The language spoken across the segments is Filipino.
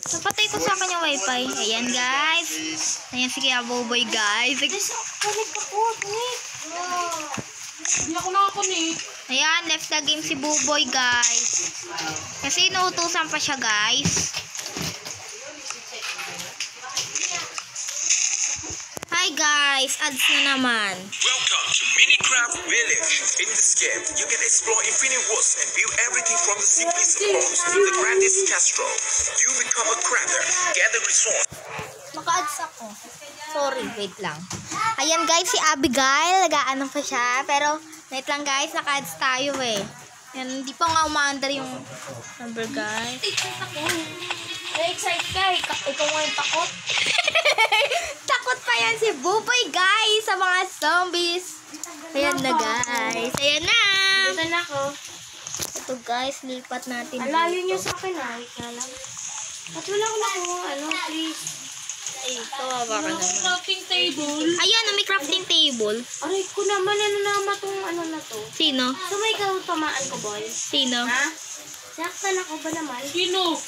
Napatay ko sa kanya wifi. Ayan guys. Ayan si Kuya Buboy guys. Hindi ako nakakunik. Ayan, left the game si Buboy guys. Kasi inuutusan pa siya guys. Hi guys, ads na naman. Welcome to Minecraft Village. In this game, you can explore infinite worlds and view everything from the simplest homes to the grandest castle. You become a crafter, gather resources. Maka-ads ako. Sorry, wait lang. Ayan guys, si Abigail, nag-aano pa siya. Pero, wait lang guys, naka-ads tayo eh. Yan, hindi pa nga umaandar yung number guys. Excited ka. Ikaw nga yung takot. Takot pa yan si Buboy guys sa mga zombies. Ayan na guys. Ayan na. Dito na ako. Ito guys, lipat natin. Alayo nyo sa akin ha. Wait na lang. Ba't wala ko na kung ano, please. Ay, kawawa ka naman. Crafting table. Ayan, may crafting table. Aray ko naman, ano naman tong ano na to. Sino? So may tamaan ko, boy. Sino? Ha? Saktan ako ba naman? Sino?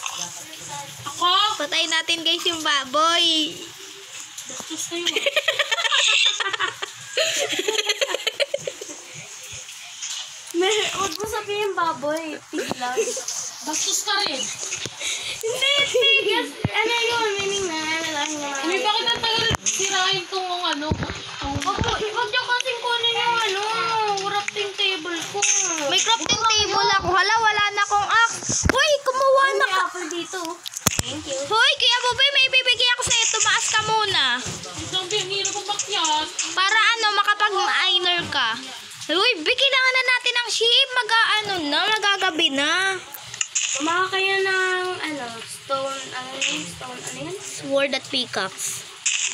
Ako? Patayin natin guys yung baboy. Bastos kayo. Huwag mo sabihin baboy. Tiglas. Bastos ka rin. Hindi, tigas. Ano yun? Meaning na. Hindi, bakit ang tagal sirahin tong ano? Huwag niyo kasing kunin yung ano. Crafting table ko. May crafting table ako. Hala, wala na akong axe. Hoy, kumuha na ka. Apple dito. Thank you. Hoy, Kuya Buboy, may bibigyan ako sa'yo. Tumaas ka muna. Zombie, ang hirap ang bakyat. Para ano, makapag-miner ka. Uy, kailangan na natin ng sheep. Magagabi na. Kumaha kayo ng ano, stone, ano yun? Sword at pickaxe.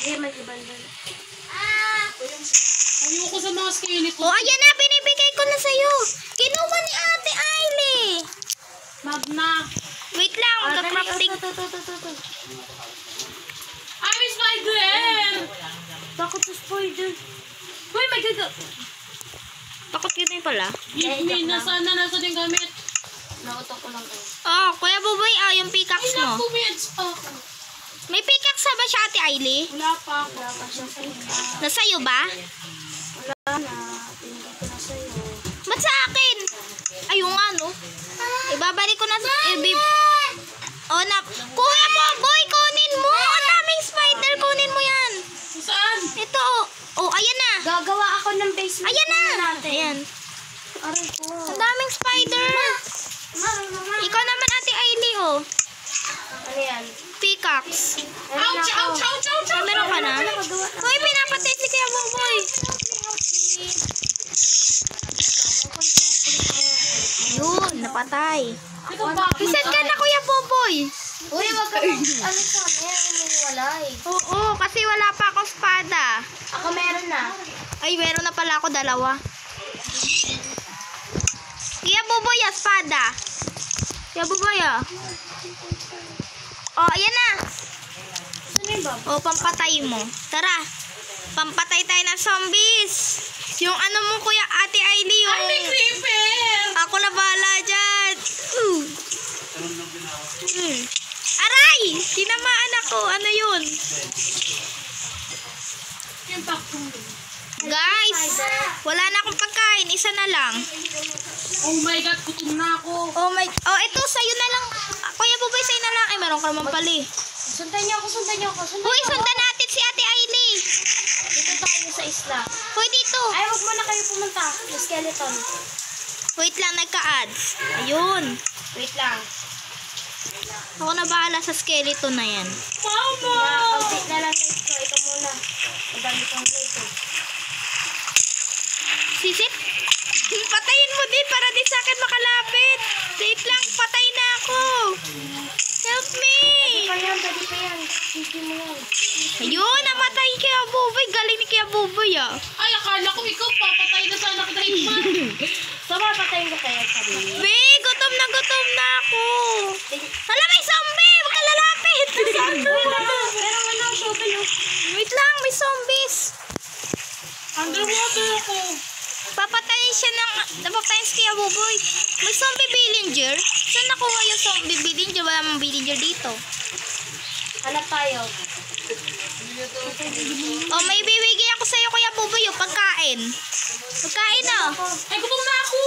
Hindi, may iba doon. Ayoko sa mga skeleton. Oh, ayan na, binibigay ko na sa'yo. Kinuha ni Ate Ailey. Magna. Wait lang, mag-crafting. I miss my girl! Bakit sa spider? Uy, may gaga. Takot yun din pala. Yun, nasa din gamit. Nautok ko lang kayo. Oh, Kuya Buboy, yung pickaxe mo. Kumids pa ako. May pickaxe ba siya, Ate Ailey? Wala pa siya pickaxe. Nasa'yo ba? Wala na. Pinigay ko na sa'yo. Ba't sa akin? Ayun nga, no? Ibabalik ko na sa... Oh, na... Kuya Buboy, kunin mo! Ang daming spider, kunin mo yan! Saan? Ito, oh. Oh, ayan na. Gagawa ako ng basement. Ayan na. Ayan. Aray ko. Ang daming spider. Ikaw naman, Ate Ailey, oh. Ano yan? Pickaxe. Ouch! Ouch! Ouch! Ouch! Oh, meron ka na? Uy, pinapatay si Kuya Buboy. Yun, napatay. Bisan ka na, Kuya Buboy. Uy, wag ka lang. Ano sa amin? Umiwalay. Oo, kasi wala pa akong espada. Ako meron na. Ay, meron na pala ako dalawa. Kuya Buboy, espada. Kuya Buboy, oh. Oh, ayan na. Saan yung bab? Oh, pampatay mo. Tara. Pampatay tayo ng zombies. Yung ano mo, Kuya Ate Ailey, yung... Ay, may creeper! Ako na bahala dyan. Aray! Tinamaan ako. Ano yun? Yung bakong. Guys, wala na akong pagkain. Isa na lang. Oh my God, gutom na ako. Oh my... Oh, ito, sa'yo na lang. Kuya Buboy, sa'yo na lang. Ay, meron ka naman pala eh. Sundan niyo ako. Uy, sundan natin si Ate Ailey. Dito tayo sa isla. Uy, dito. Ay, huwag muna kayo pumunta. Yung skeleton. Wait lang, nagka-ads. Ayun. Wait lang. Ako na bahala sa skeleton na yan. Mama! Update na lang ito. Ito muna. Madami kong plate. Sisit? Patayin mo din para di sa akin makalapit. Wait lang, patay na ako. Help me. Pwede pa yan. Hindi mo yan. Ayun, namatay Kuya Buboy. Galing ni Kuya Buboy, ah. Ay, akala ko ikaw papatay na sana kita ikman. So, papatayin ko kaya sabi. Be, gutom na ako. Hala, may zombie. Huwag ka lalapit. Pero ano, shopping yun. Wait lang, may zombies. Underwater ako. Papatayin siya ng... Napapatayin si Kuya Buboy. May zombie villager. Saan nakuha yung zombie villager? Wala mang villager dito. Hanap tayo. Oh, may bibigay ako sa'yo, Kuya Buboy, yung pagkain. Pagkain, oh. Ay, gutom na ako.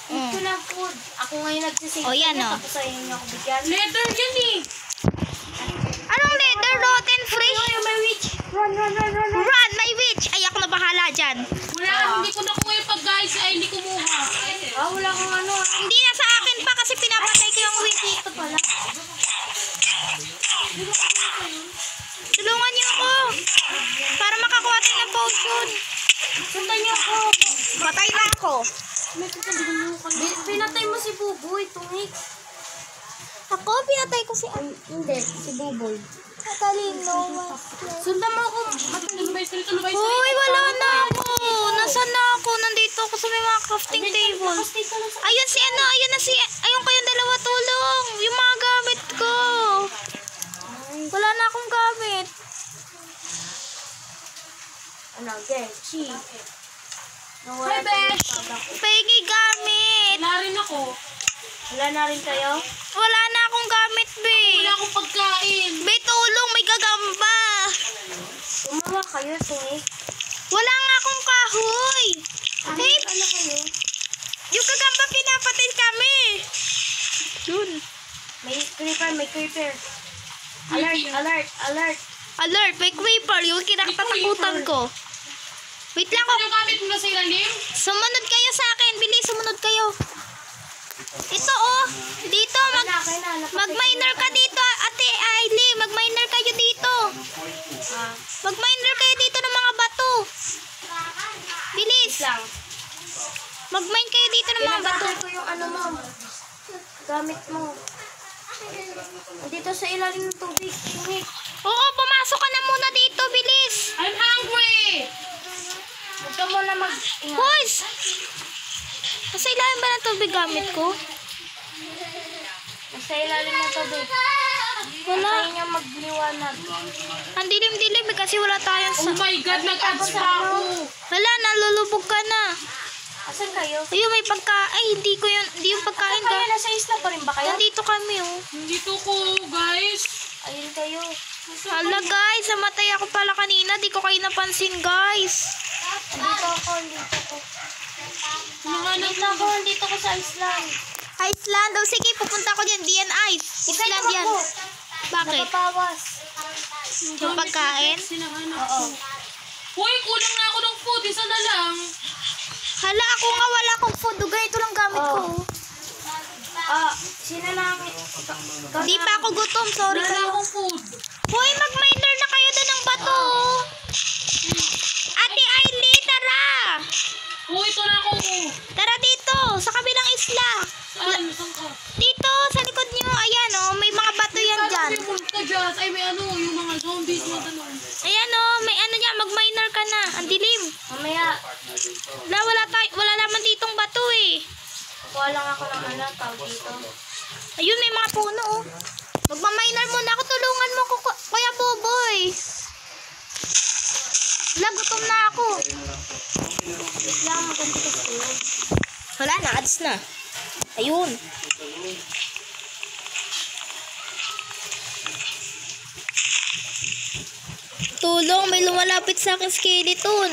Mm. Ito na food. Ako ngayon nagsisave. Oh, yan, oh. Tapos sa'yo niyo ako bigyan. Letter yan eh. Anong letter? Rotten fresh? My witch. Run. Run, my witch! Ay, ako na bahala dyan. Wala, hindi ko nakuha yung pag-guys ay hindi kumuha. Wala kang ano. Hindi na sa akin pa kasi pinapatay ko yung witch. Ito pala. Tulungan niyo ako. Para makakuha tayo ng potion. Sundan niyo ako. Patay na ako. Pinatay mo si Buboy, tungik. Ako, pinatay ko si... Hindi, si Buboy. Matalino. Sundan mo ako. Tulubay sa Uy, wala na ako. Nasaan na ako? Nandito ako sa may mga crafting table. Ayun si ano, ayun na si... Ayun kayong dalawa, tulong. Yung mga gamit ko. Wala na akong gamit. Ano, Genchi. Hi, Besh. Pegi gamit. Wala rin ako. Wala na rin kayo? Wala na akong gamit, be. Wala akong pagkain. Be, tulong. May gagamba. Umawa kayo, tungik. Wala nga akong kahoy. Hey, Ano kayo? yung gagamba pinapatay kami. Yun. May creeper. Alert. Alert, may creeper. Yung kinakatakutan ko. Wait lang Ano ako. yung gamit mo na sa ilalim? Sumunod kayo sa akin. Bilis, sumunod kayo. Ito, oh. Dito, mag-miner ka dito, Ate Ailey. Mag-miner kayo dito. Mag-miner kayo dito ng mga bato. Bilis. Lang. Mag-mine kayo dito ng mga bato. Pinabakal ko yung ano mo. Gamit mo. Dito sa ilalim ng tubig. Tungik. Oo, pumasok ka na muna dito. Bilis. I'm hungry. Huwag ka muna mag... Boys! Nasa ilalim ba ng tubig gamit ko? Sa ilalim ng tubig. Wala. Kaya niya magliwanag. Ang dilim-dilim eh, kasi wala tayong Oh my God, nag-ads pa ako. Wala, nalulubog ka na. Asan kayo? Ayun, may Ay, hindi ko yun. Hindi yung pagkain Kayo ka. nasa isla pa rin ba kayo? Nandito kami, oh. Nandito ko, guys. Ayun kayo. Hala, guys. Namatay ako pala kanina. Di ko kayo napansin, guys. Dito ako. Dito ko sa island. Iceland. Oh, sige, pupunta ko dyan. Diyan, ice. Island yan. Bakit? Nakapawas. Yung pagkain? Oo. Hoy, kulang na ako ng food. Isa na lang. Hala, ako nga wala akong food. Ganito lang gamit ko. Sino lang? Di pa ako gutom. Sorry Wala na kayo. akong food. Hoy, mag-miner na kayo doon ng bato. Ate Ailey, tara. Hoy, ito na ako. Tara dito, sa kabilang isla. Saan? Saan ka? Dito, sa likod niyo. Ayan, oh, may mga bato yan dyan. May multo dyan. Ay, may ano, yung mga zombies na tanong. Ayan, oh, may ano niya, mag-miner ka na. Ang dilim. Mamaya, Wala naman ditong bato eh. kuha lang ako ng ano, tawag dito. Ayun, may mga puno, oh. Magmaminer muna ako. Tulungan mo ko, Kuya Boboy. Gutom na ako. Lang, maganda kasi. Wala na, ads na. Ayun. Tulong, may lumalapit sa akin skeleton.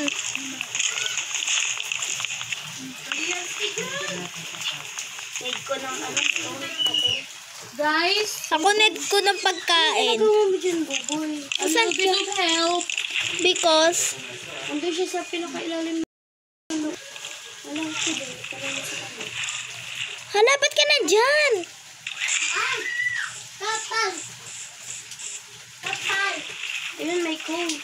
Need ko ng ano, tawag pati. Guys, Ako need ko ng pagkain. Ano mo dyan, Buboy? a little bit of help. Because, Andun siya sa pinakailalim. Wala ko dyan. hala, ba't ka na dyan? Ayun, may cone.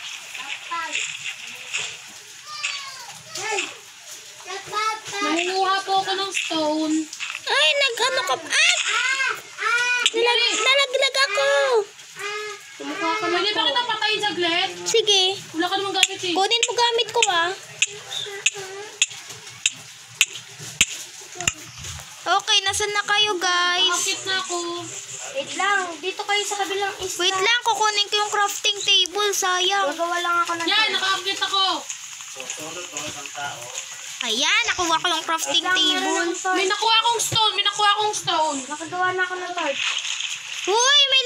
Nangunguha po ako ng stone. Ay, nag-ano ka? Nalaglag ako. Kumukha ka Pwede ba kita patayin saglit? Sige, Wala ka namang gamit eh. kunin mo gamit ko ah. Okay, nasan na kayo guys? Akit na ako. Wait lang, dito kayo sa kabilang isla. Wait lang, kukunin ko yung crafting table, sayang. Gagawa lang ako ng Yan, nakaakit ako. Ayan, nakuha ko yung crafting table. May nakuha akong stone. Nakagawa na ako ng torch. Uy, may